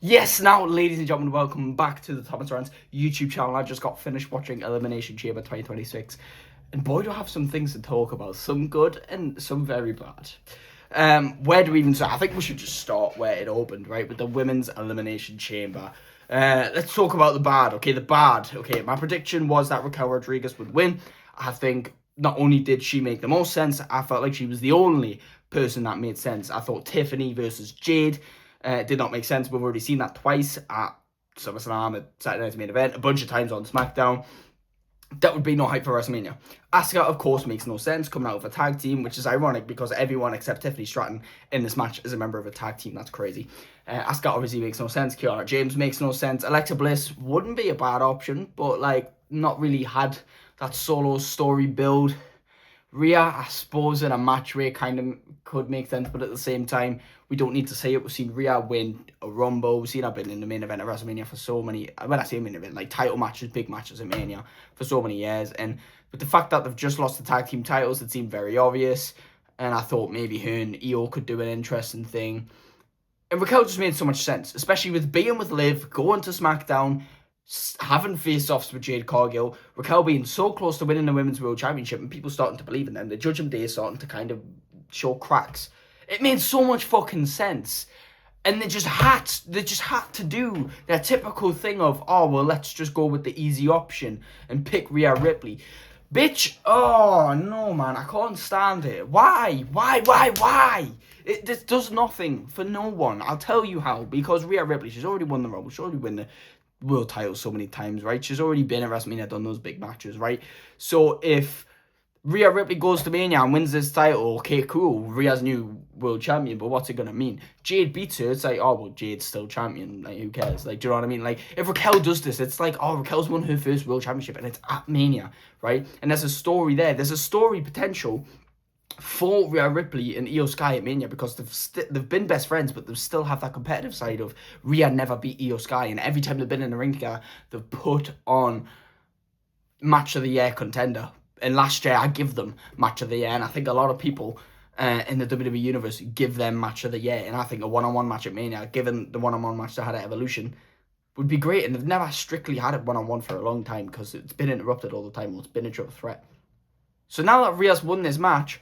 Yes, now, ladies and gentlemen, welcome back to the Thomas Rants YouTube channel. I just got finished watching Elimination Chamber 2026, and boy, do I have some things to talk about. Some good and some very bad. Where do we even start? I think we should just start where it opened, right, with the Women's Elimination Chamber. Let's talk about the bad. Okay, the bad. Okay, my prediction was that Raquel Rodriguez would win. I think not only did she make the most sense, I felt like she was the only person that made sense. I thought Tiffany versus Jade did not make sense. We've already seen that twice at SummerSlam, at Saturday Night's Main Event, a bunch of times on SmackDown. That would be no hype for WrestleMania. Asuka, of course, makes no sense coming out of a tag team, which is ironic because everyone except Tiffany Stratton in this match is a member of a tag team. That's crazy. Asuka obviously makes no sense. Kiara James makes no sense. Alexa Bliss wouldn't be a bad option, but like not really had that solo story build. Rhea, I suppose, in a match where it kind of could make sense, but at the same time, we don't need to say it. We've seen Rhea win a Rumble. We've seen her been in the main event of WrestleMania for so many, when I say main event, like title matches, big matches at Mania for so many years. And with the fact that they've just lost the tag team titles, it seemed very obvious. And I thought maybe her and Io could do an interesting thing. And Raquel just made so much sense, especially with being with Liv, going to SmackDown, having face-offs with Jade Cargill, Raquel being so close to winning the Women's World Championship and people starting to believe in them, the Judgment Day is starting to kind of show cracks. It made so much fucking sense. And they just had to do their typical thing of, oh, well, let's just go with the easy option and pick Rhea Ripley. Bitch, oh, no, man, I can't stand it. Why? This does nothing for no one. I'll tell you how. Because Rhea Ripley, she's already won the Rumble. She's already won the world title so many times, right? She's already been at WrestleMania, done those big matches, right? So if Rhea Ripley goes to Mania and wins this title, okay, cool, Rhea's new world champion, but what's it gonna mean? Jade beats her, it's like, oh, well, Jade's still champion, like, who cares? Like, do you know what I mean? Like, if Raquel does this, it's like, oh, Raquel's won her first world championship, and it's at Mania, right? And there's a story there, there's a story potential for Rhea Ripley and Io Sky at Mania because they've been best friends, but they still have that competitive side of Rhea never beat Io Sky, and every time they've been in the ring together, they've put on match of the year contender. And last year, I give them match of the year, and I think a lot of people in the WWE universe give them match of the year, and I think a one-on-one match at Mania, given the one-on-one match they had at Evolution, would be great. And they've never strictly had it one-on-one for a long time because it's been interrupted all the time, or it's been a triple threat. So now that Rhea's won this match,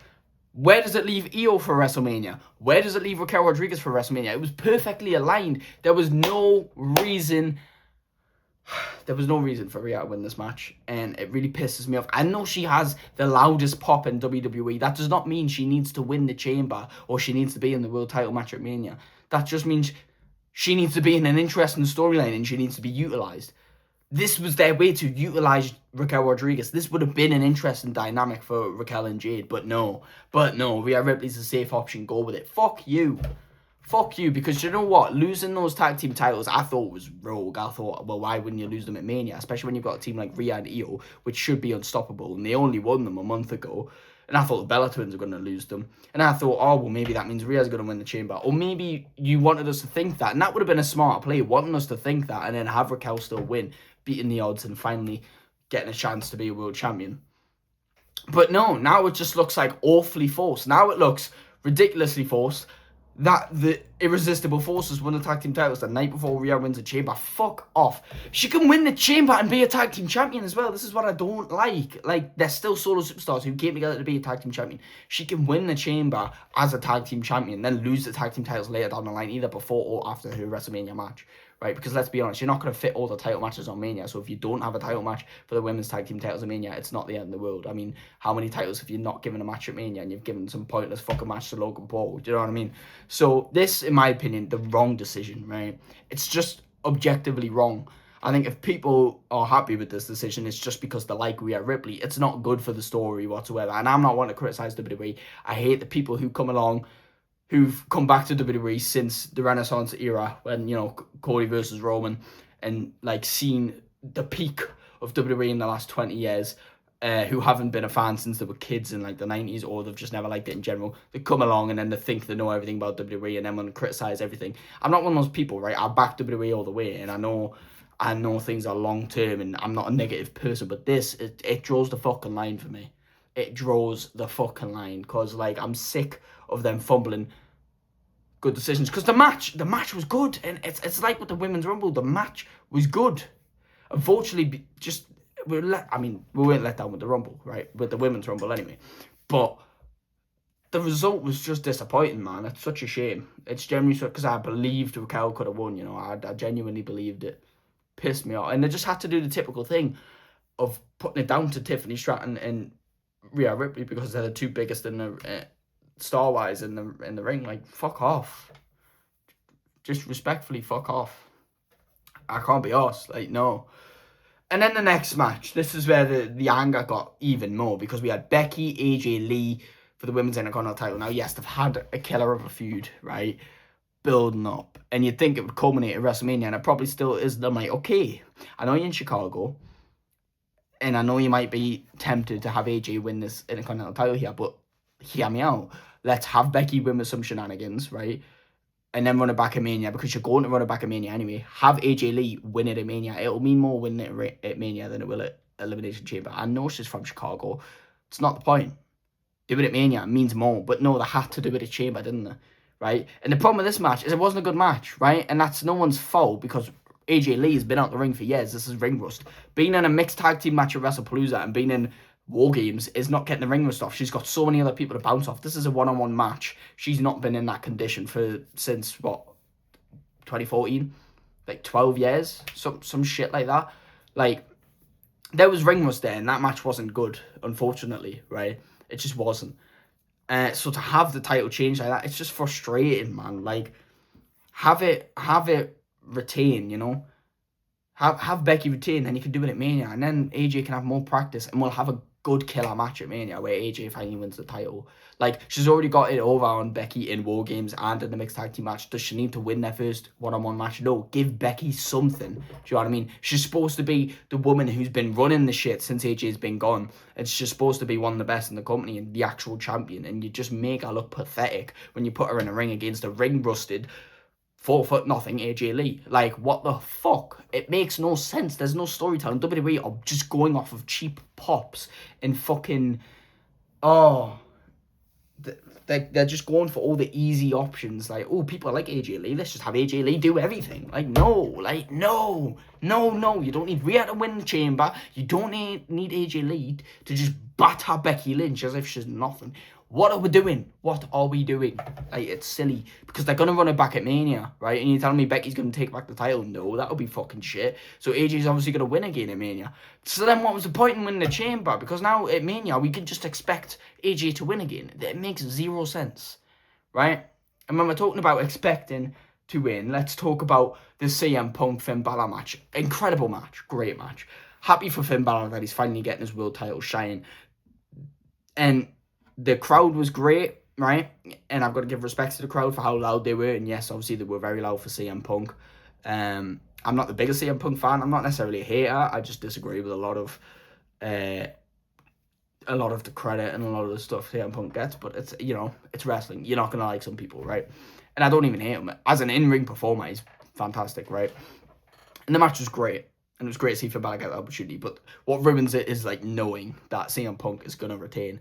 where does it leave Io for WrestleMania? Where does it leave Raquel Rodriguez for WrestleMania? It was perfectly aligned. There was no reason for Rhea to win this match, and it really pisses me off. I know she has the loudest pop in WWE. That does not mean she needs to win the Chamber or she needs to be in the world title match at Mania. That just means she needs to be in an interesting storyline and she needs to be utilized. This was their way to utilize Raquel Rodriguez. This would have been an interesting dynamic for Raquel and Jade, but no. Rhea Ripley's a safe option. Go with it. Fuck you, because you know what? Losing those tag team titles, I thought was rogue. I thought, well, why wouldn't you lose them at Mania? Especially when you've got a team like Rhea and Io, which should be unstoppable, and they only won them a month ago. And I thought the Bella Twins were going to lose them. And I thought, oh, well, maybe that means Rhea's going to win the Chamber. Or maybe you wanted us to think that. And that would have been a smart play, wanting us to think that, and then have Raquel still win, beating the odds and finally getting a chance to be a world champion. But no, now it just looks like awfully forced. Now it looks ridiculously forced that the Irresistible Forces won the tag team titles the night before Rhea wins the Chamber. Fuck off. She can win the Chamber and be a tag team champion as well. This is what I don't like. Like, they're still solo superstars who came together to be a tag team champion. She can win the Chamber as a tag team champion, then lose the tag team titles later down the line, either before or after her WrestleMania match. Right, because let's be honest, you're not going to fit all the title matches on Mania. So if you don't have a title match for the women's tag team titles at Mania, it's not the end of the world. I mean, how many titles have you not given a match at Mania and you've given some pointless fucking match to Logan Paul? Do you know what I mean? So this, in my opinion, the wrong decision, right? It's just objectively wrong. I think if people are happy with this decision, it's just because they like Rhea Ripley. It's not good for the story whatsoever. And I'm not one to criticize WWE. I hate the people who come along who've come back to WWE since the Renaissance era when, you know, Cody versus Roman, and like seen the peak of WWE in the last 20 years, who haven't been a fan since they were kids in like the 90s, or they've just never liked it in general. They come along and then they think they know everything about WWE and then want to criticize everything. I'm not one of those people, right? I back WWE all the way, and I know things are long term and I'm not a negative person, but this, it draws the fucking line for me. It draws the fucking line, because like I'm sick of them fumbling good decisions. Because the match was good. And it's like with the Women's Rumble, the match was good. Unfortunately, we weren't let down with the Rumble, right? With the Women's Rumble anyway. But the result was just disappointing, man. It's such a shame. It's genuinely because I believed Raquel could have won, you know. I genuinely believed it. Pissed me off. And they just had to do the typical thing of putting it down to Tiffany Stratton and Rhea Ripley because they're the two biggest in the star-wise in the ring. Like, fuck off. Just respectfully, fuck off. I can't be arsed. Like, no. And then the next match, this is where the anger got even more because we had Becky, AJ Lee for the Women's Intercontinental title. Now, yes, they've had a killer of a feud, right? Building up. And you'd think it would culminate at WrestleMania, and it probably still is. I'm like, okay, I know you're in Chicago, and I know you might be tempted to have AJ win this Intercontinental title here, but hear me out. Let's have Becky win with some shenanigans, right? And then run it back at Mania, because you're going to run it back at Mania anyway. Have AJ Lee win it at Mania. It'll mean more winning it at Mania than it will at Elimination Chamber. I know she's from Chicago. It's not the point. Do it at Mania. It means more. But no, they had to do it at Chamber, didn't they? Right? And the problem with this match is it wasn't a good match, right? And that's no one's fault, because AJ Lee has been out the ring for years. This is ring rust. Being in a mixed tag team match at WrestlePalooza and being in War Games is not getting the ring rust off. She's got so many other people to bounce off. This is a one-on-one match. She's not been in that condition since what, 2014? Like 12 years? Some shit like that. Like, there was ring rust there, and that match wasn't good, unfortunately, right? It just wasn't. So to have the title change like that, it's just frustrating, man. Like, have it retain, you know? Have Becky retain, then you can do it at Mania, and then AJ can have more practice, and we'll have a good killer match at Mania where AJ finally wins the title. Like, she's already got it over on Becky in War Games and in the mixed tag team match. Does she need to win their first one-on-one match? No, give Becky something. Do you know what I mean? She's supposed to be the woman who's been running the shit since AJ's been gone. And she's supposed to be one of the best in the company and the actual champion. And you just make her look pathetic when you put her in a ring against a ring-rusted 4'0" AJ Lee. Like, what the fuck? It makes no sense. There's no storytelling. WWE are just going off of cheap pops and fucking... Oh... They're just going for all the easy options. Like, oh, people like AJ Lee. Let's just have AJ Lee do everything. Like, no. You don't need Rhea to win the Chamber. You don't need AJ Lee to just batter Becky Lynch as if she's nothing. What are we doing? Like, it's silly. Because they're going to run it back at Mania, right? And you're telling me Becky's going to take back the title? No, that'll be fucking shit. So AJ's obviously going to win again at Mania. So then what was the point in winning the Chamber? Because now at Mania, we can just expect AJ to win again. It makes zero sense, right? And when we're talking about expecting to win, let's talk about the CM Punk Finn Balor match. Incredible match. Great match. Happy for Finn Balor that he's finally getting his world title shine. And the crowd was great, right? And I've got to give respect to the crowd for how loud they were. And yes, obviously they were very loud for CM Punk. I'm not the biggest CM Punk fan. I'm not necessarily a hater. I just disagree with a lot of the credit and a lot of the stuff CM Punk gets. But it's, you know, it's wrestling. You're not gonna like some people, right? And I don't even hate him. As an in-ring performer, he's fantastic, right? And the match was great. And it was great to see Finn Balor get the opportunity. But what ruins it is, like, knowing that CM Punk is gonna retain.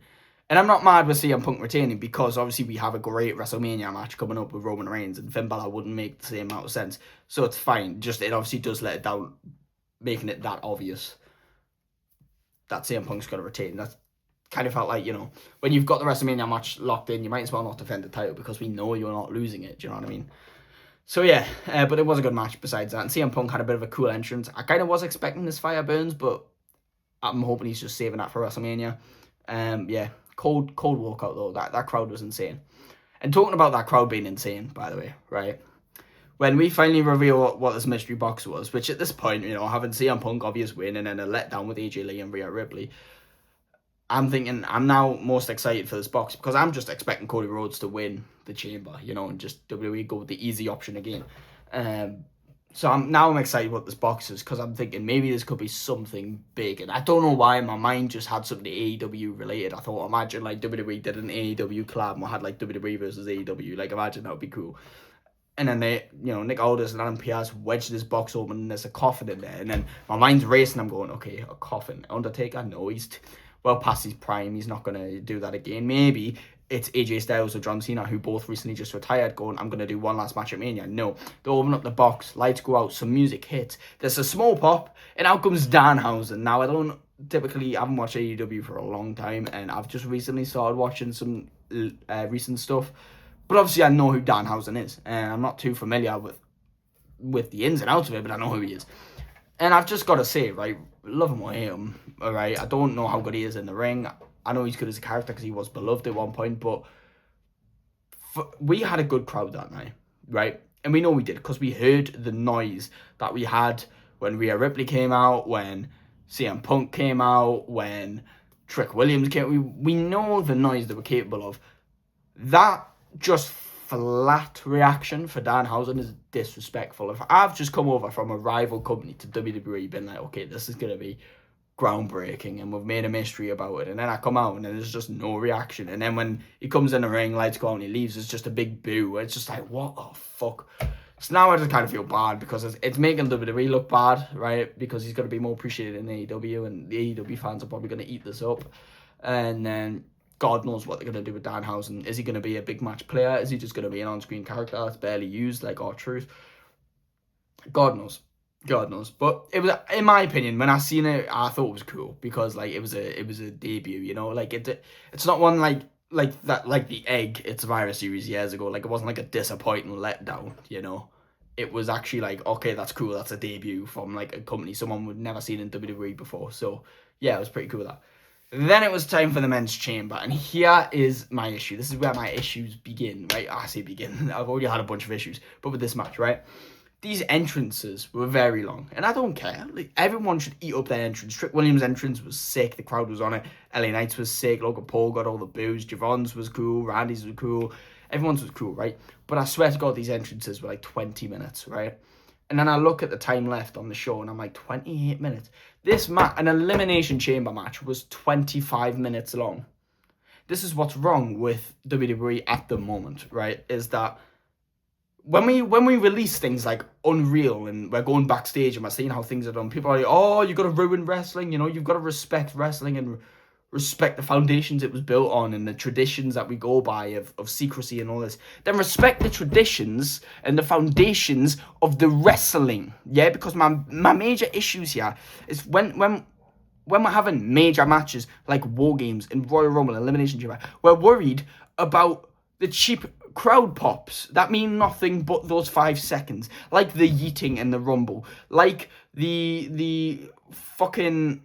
And I'm not mad with CM Punk retaining, because obviously we have a great WrestleMania match coming up with Roman Reigns, and Finn Balor wouldn't make the same amount of sense. So it's fine. Just, it obviously does let it down, making it that obvious that CM Punk's got to retain. That kind of felt like, you know, when you've got the WrestleMania match locked in, you might as well not defend the title, because we know you're not losing it. Do you know what I mean? So yeah, but it was a good match besides that. And CM Punk had a bit of a cool entrance. I kind of was expecting this Fire Burns, but I'm hoping he's just saving that for WrestleMania. Yeah. Cold walkout though. That crowd was insane. And talking about that crowd being insane, by the way, right? When we finally reveal what this mystery box was, which at this point, you know, having CM Punk obvious win and then a letdown with AJ Lee and Rhea Ripley, I'm thinking I'm now most excited for this box, because I'm just expecting Cody Rhodes to win the Chamber, you know, and just WWE go with the easy option again. So I'm excited what this box is, because I'm thinking maybe this could be something big. And I don't know why my mind just had something AEW related. I thought, imagine like WWE did an AEW collab and we had like WWE versus AEW. Like, imagine that would be cool. And then they, you know, Nick Aldis and Adam Pearce wedged this box open and there's a coffin in there. And then my mind's racing. I'm going, okay, a coffin. Undertaker? No, he's well past his prime. He's not going to do that again. Maybe it's AJ Styles or John Cena, who both recently just retired, going, I'm going to do one last match at Mania. No, they open up the box, lights go out, some music hits, there's a small pop, and out comes Danhausen. Now, I haven't watched AEW for a long time, and I've just recently started watching some recent stuff, but obviously I know who Danhausen is, and I'm not too familiar with the ins and outs of it, but I know who he is. And I've just got to say, right, love him or hate him, all right? I don't know how good he is in the ring. I know he's good as a character because he was beloved at one point, but we had a good crowd that night, right? And we know we did because we heard the noise that we had when Rhea Ripley came out, when CM Punk came out, when Trick Williams came. We know the noise that we're capable of. That just flat reaction for Danhausen is disrespectful. If I've just come over from a rival company to WWE, been like, okay, this is going to be groundbreaking, and we've made a mystery about it, and then I come out and there's just no reaction, and then when he comes in the ring, lights go out and he leaves, it's just a big boo. It's just like, what the fuck? So now I just kind of feel bad because it's making WWE look bad, right? Because he's going to be more appreciated in AEW, and the AEW fans are probably going to eat this up, and then God knows what they're going to do with Danhausen. Is he going to be a big match player? Is he just going to be an on-screen character that's barely used like R-Truth? God knows. God knows. But it was, in my opinion, when I seen it, I thought it was cool because like it was a debut, you know, like it's not one like that, like the Egg, it's Survivor Series years ago. Like it wasn't like a disappointing letdown, you know. It was actually like, okay, that's cool. That's a debut from like a company someone would never seen in WWE before. So yeah, it was pretty cool with that. Then it was time for the men's chamber, and here is my issue. This is where my issues begin, right? I say begin. I've already had a bunch of issues, but with this match, right? These entrances were very long, and I don't care. Like, everyone should eat up their entrance. Trick Williams' entrance was sick. The crowd was on it. LA Knight's was sick. Logan Paul got all the boos. Javon's was cool. Randy's was cool. Everyone's was cool, right? But I swear to God, these entrances were like 20 minutes, right? And then I look at the time left on the show, and I'm like, 28 minutes. This match, an Elimination Chamber match, was 25 minutes long. This is what's wrong with WWE at the moment, right? Is that when we release things like Unreal and we're going backstage and we're seeing how things are done, people are like, oh, you've got to ruin wrestling, you know, you've got to respect wrestling and respect the foundations it was built on and the traditions that we go by of secrecy and all this. Then respect the traditions and the foundations of the wrestling, yeah? Because my major issues here is when we're having major matches like War Games and Royal Rumble and Elimination Chamber, we're worried about the cheap crowd pops that mean nothing but those 5 seconds, like the yeeting and the Rumble, like the fucking,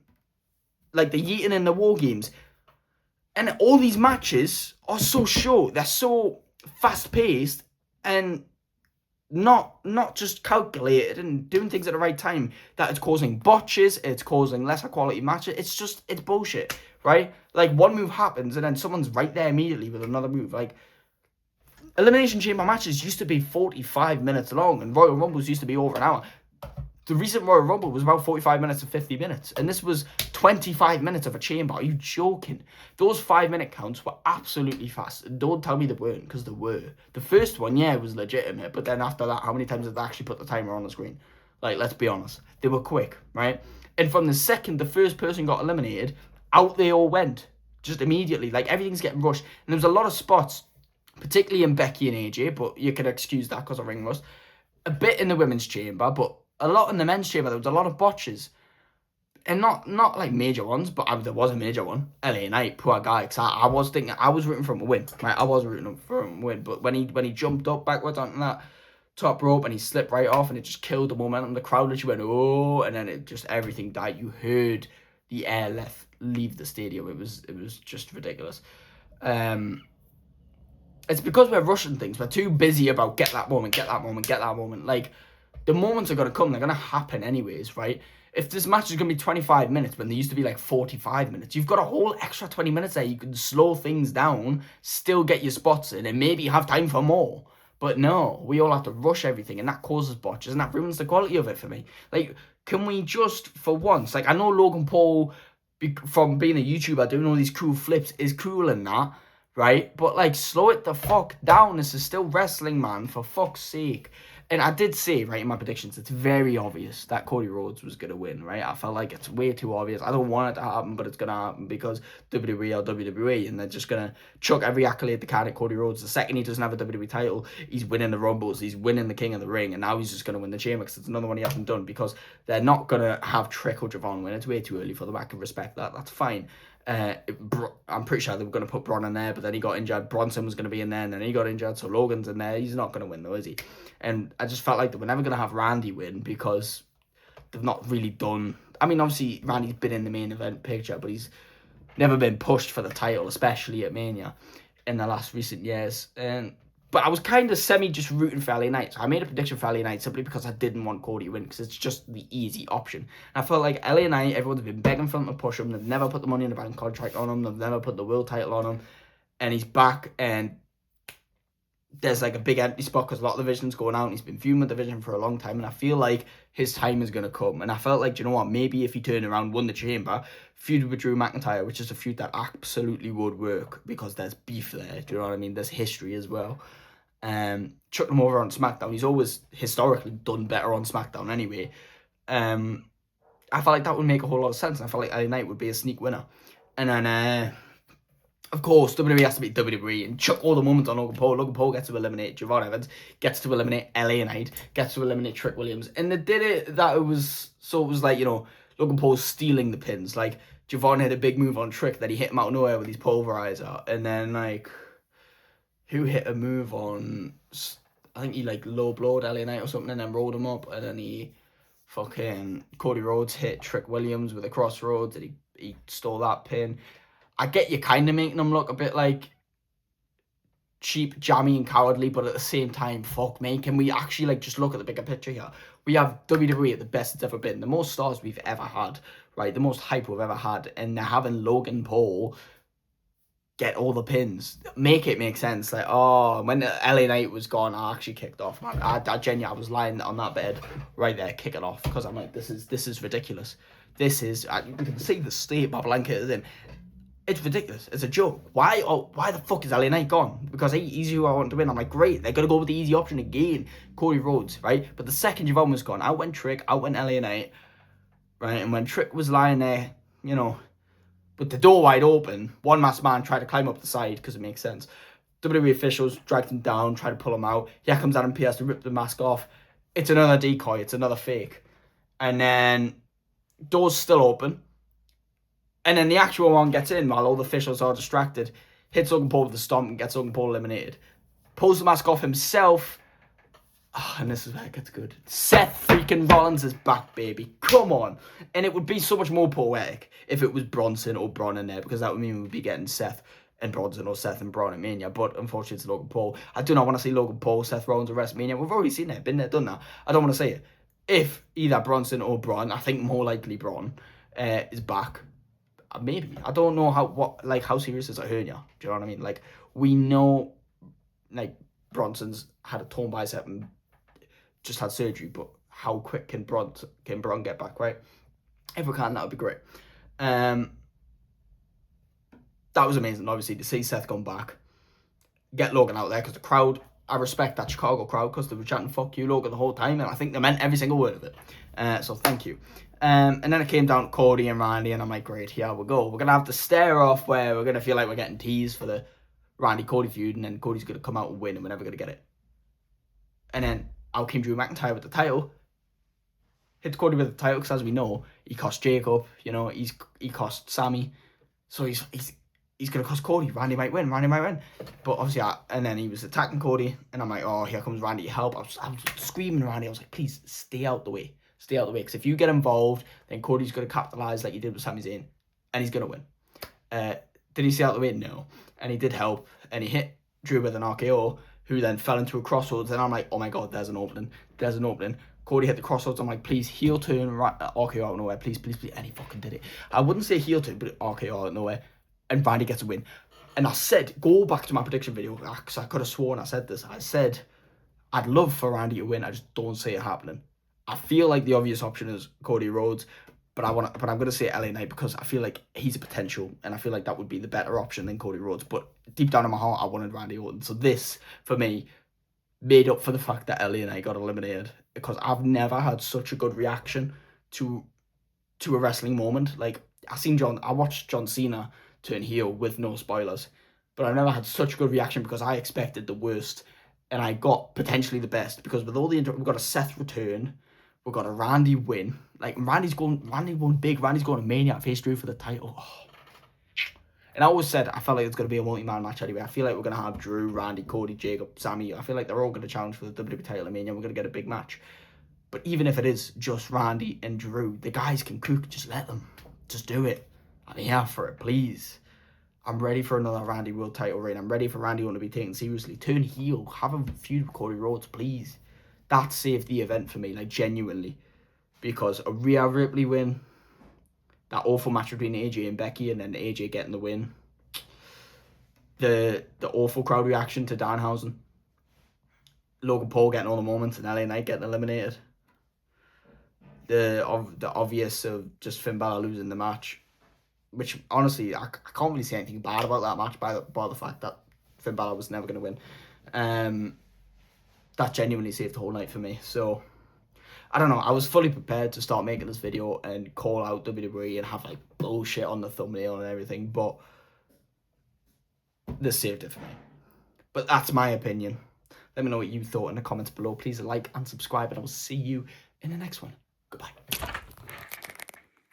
like the yeeting and the War Games. And all these matches are so short, they're so fast-paced and not just calculated and doing things at the right time, that it's causing botches, it's causing lesser quality matches. It's bullshit, right? Like, one move happens and then someone's right there immediately with another move. Like, Elimination Chamber matches used to be 45 minutes long, and Royal Rumbles used to be over an hour. The recent Royal Rumble was about 45 minutes to 50 minutes, and this was 25 minutes of a chamber. Are you joking? Those 5-minute counts were absolutely fast. And don't tell me they weren't, because they were. The first one, yeah, was legitimate, but then after that, how many times did they actually put the timer on the screen? Like, let's be honest. They were quick, right? And from the second the first person got eliminated, out they all went. Just immediately. Like, everything's getting rushed. And there was a lot of spots, particularly in Becky and AJ, but you can excuse that because of ring rust. A bit in the women's chamber, but a lot in the men's chamber. There was a lot of botches. And not like major ones, but there was a major one. LA Knight, poor guy. Cause I was rooting for him to win. Right? I was rooting for him to win. But when he jumped up backwards onto that top rope and he slipped right off and it just killed the momentum, the crowd literally went, oh, and then it just, everything died. You heard the air leave the stadium. It was just ridiculous. It's because we're rushing things. We're too busy about get that moment. Like, the moments are going to come. They're going to happen anyways, right? If this match is going to be 25 minutes when they used to be like 45 minutes, you've got a whole extra 20 minutes there. You can slow things down, still get your spots in, and maybe have time for more. But no, we all have to rush everything, and that causes botches, and that ruins the quality of it for me. Like, can we just, for once, like, I know Logan Paul, from being a YouTuber, doing all these cool flips is cool and that, right? But, like, slow it the fuck down. This is still wrestling, man, for fuck's sake. And I did say, right, in my predictions, it's very obvious that Cody Rhodes was going to win, right? I felt like it's way too obvious. I don't want it to happen, but it's going to happen because WWE or WWE, and they're just going to chuck every accolade they can at Cody Rhodes. The second he doesn't have a WWE title, he's winning the Rumbles, he's winning the King of the Ring, and now he's just going to win the Chamber because it's another one he hasn't done, because they're not going to have Trick or Javon win. It's way too early for them. I can respect that. That's fine. I'm pretty sure they were going to put Braun in there, but then he got injured. Bronson was going to be in there, and then he got injured, so Logan's in there. He's not going to win, though, is he? And I just felt like they were never going to have Randy win because they've not really done... I mean, obviously, Randy's been in the main event picture, but he's never been pushed for the title, especially at Mania, in the last recent years. But I was kind of just rooting for LA Knight. So I made a prediction for LA Knight simply because I didn't want Cody to win, because it's just the easy option. And I felt like LA Knight, everyone's been begging for him to push him. They've never put the Money in the Bank contract on him. They've never put the world title on him. And he's back, and there's like a big empty spot because a lot of the division's going out, and he's been feuding with the division for a long time, and I feel like his time is going to come. And I felt like, you know what, maybe if he turned around, won the Chamber, feuded with Drew McIntyre, which is a feud that absolutely would work because there's beef there, do you know what I mean? There's history as well. Chuck him over on SmackDown. He's always historically done better on SmackDown anyway. I felt like that would make a whole lot of sense. I felt like LA Knight would be a sneak winner. And then, of course, WWE has to beat WWE and chuck all the moments on Logan Paul. Logan Paul gets to eliminate Javon Evans, gets to eliminate LA Knight, gets to eliminate Trick Williams. And they did it that it was like, you know, Logan Paul's stealing the pins. Like, Javon had a big move on Trick that he hit him out of nowhere with his pulverizer. And then, like, who hit a move on... I think he, like, low-blowed LA Knight or something and then rolled him up. And then Cody Rhodes hit Trick Williams with a crossroads and he stole that pin. I get you kind of making them look a bit like cheap, jammy and cowardly, but at the same time, fuck me, can we actually like just look at the bigger picture here? We have WWE at the best it's ever been, the most stars we've ever had, right? The most hype we've ever had, and they're having Logan Paul get all the pins. Make it make sense. Like, oh, when LA Knight was gone, I actually kicked off, man. I genuinely, I was lying on that bed right there, kicking off, because I'm like, this is ridiculous. This is, you can see the state my blanket is in. It's ridiculous. It's a joke. Why the fuck is LA Knight gone? Because he's who I want to win. I'm like, great, they're going to go with the easy option again. Cody Rhodes, right? But the second Javon was gone, out went Trick, out went LA Knight, right? And when Trick was lying there, you know, with the door wide open, one masked man tried to climb up the side, because it makes sense. WWE officials dragged him down, tried to pull him out. Here comes Adam Pearce to rip the mask off. It's another decoy. It's another fake. And then door's still open. And then the actual one gets in while all the officials are distracted. Hits Logan Paul with the stomp and gets Logan Paul eliminated. Pulls the mask off himself. Oh, and this is where it gets good. Seth freaking Rollins is back, baby. Come on. And it would be so much more poetic if it was Bronson or Braun in there, because that would mean we'd be getting Seth and Bronson or Seth and Braun at Mania. But unfortunately, it's Logan Paul. I do not want to see Logan Paul, Seth Rollins at WrestleMania. We've already seen it. Been there, done that. I don't want to say it. If either Bronson or Braun, I think more likely Braun, is back. Maybe. I don't know how serious is a hernia. Do you know what I mean? Like, we know, like, Bronson's had a torn bicep and just had surgery, but how quick can Braun get back, right? If we can, that would be great. That was amazing, obviously, to see Seth come back. Get Logan out there, because the crowd, I respect that Chicago crowd, because they were chanting, fuck you, Logan, the whole time, and I think they meant every single word of it. So thank you. And then it came down to Cody and Randy, and I'm like, great, here we go. We're going to have the stare off where we're going to feel like we're getting teased for the Randy-Cody feud, and then Cody's going to come out and win, and we're never going to get it. And then out came Drew McIntyre with the title. Hits Cody with the title, because as we know, he cost Jacob, you know, he cost Sammy. So he's going to cost Cody. Randy might win. But obviously, and then he was attacking Cody, and I'm like, oh, here comes Randy to help. I was screaming at Randy. I was like, please, stay out the way. Stay out the way, because if you get involved, then Cody's going to capitalise like he did with Sami Zayn, and he's going to win. Did he stay out the way? No. And he did help, and he hit Drew with an RKO, who then fell into a crossroads, and I'm like, oh my god, there's an opening. Cody hit the crossroads. I'm like, please, heel turn, RKO out of nowhere, please, and he fucking did it. I wouldn't say heel turn, but RKO out of nowhere, and Randy gets a win. And I said, go back to my prediction video, because I could have sworn I said this. I said, I'd love for Randy to win, I just don't see it happening. I feel like the obvious option is Cody Rhodes, But I'm going to say LA Knight because I feel like he's a potential, and I feel like that would be the better option than Cody Rhodes. But deep down in my heart, I wanted Randy Orton. So this, for me, made up for the fact that LA Knight got eliminated, because I've never had such a good reaction to a wrestling moment. Like, I watched John Cena turn heel with no spoilers, but I've never had such a good reaction because I expected the worst, and I got potentially the best, because with all the we've got a Seth return, we've got a Randy win. Like, Randy won big. Randy's going to Mania face Drew for the title. Oh. And I always said I felt like it's going to be a multi-man match anyway. I feel like we're going to have Drew, Randy, Cody, Jacob, Sammy. I feel like they're all going to challenge for the WWE title at Mania. We're going to get a big match. But even if it is just Randy and Drew, the guys can cook. Just let them. Just do it. I'm here for it, please. I'm ready for another Randy World title reign. I'm ready for Randy Orton to be taken seriously. Turn heel. Have a feud with Cody Rhodes, please. That saved the event for me, like, genuinely. Because a Rhea Ripley win, that awful match between AJ and Becky, and then AJ getting the win. The awful crowd reaction to Danhausen. Logan Paul getting all the moments and LA Knight getting eliminated. The obvious of just Finn Balor losing the match. Which, honestly, I can't really say anything bad about that match by the fact that Finn Balor was never going to win. That genuinely saved the whole night for me. So, I don't know. I was fully prepared to start making this video and call out WWE and have, like, bullshit on the thumbnail and everything. But this saved it for me. But that's my opinion. Let me know what you thought in the comments below. Please like and subscribe, and I will see you in the next one. Goodbye.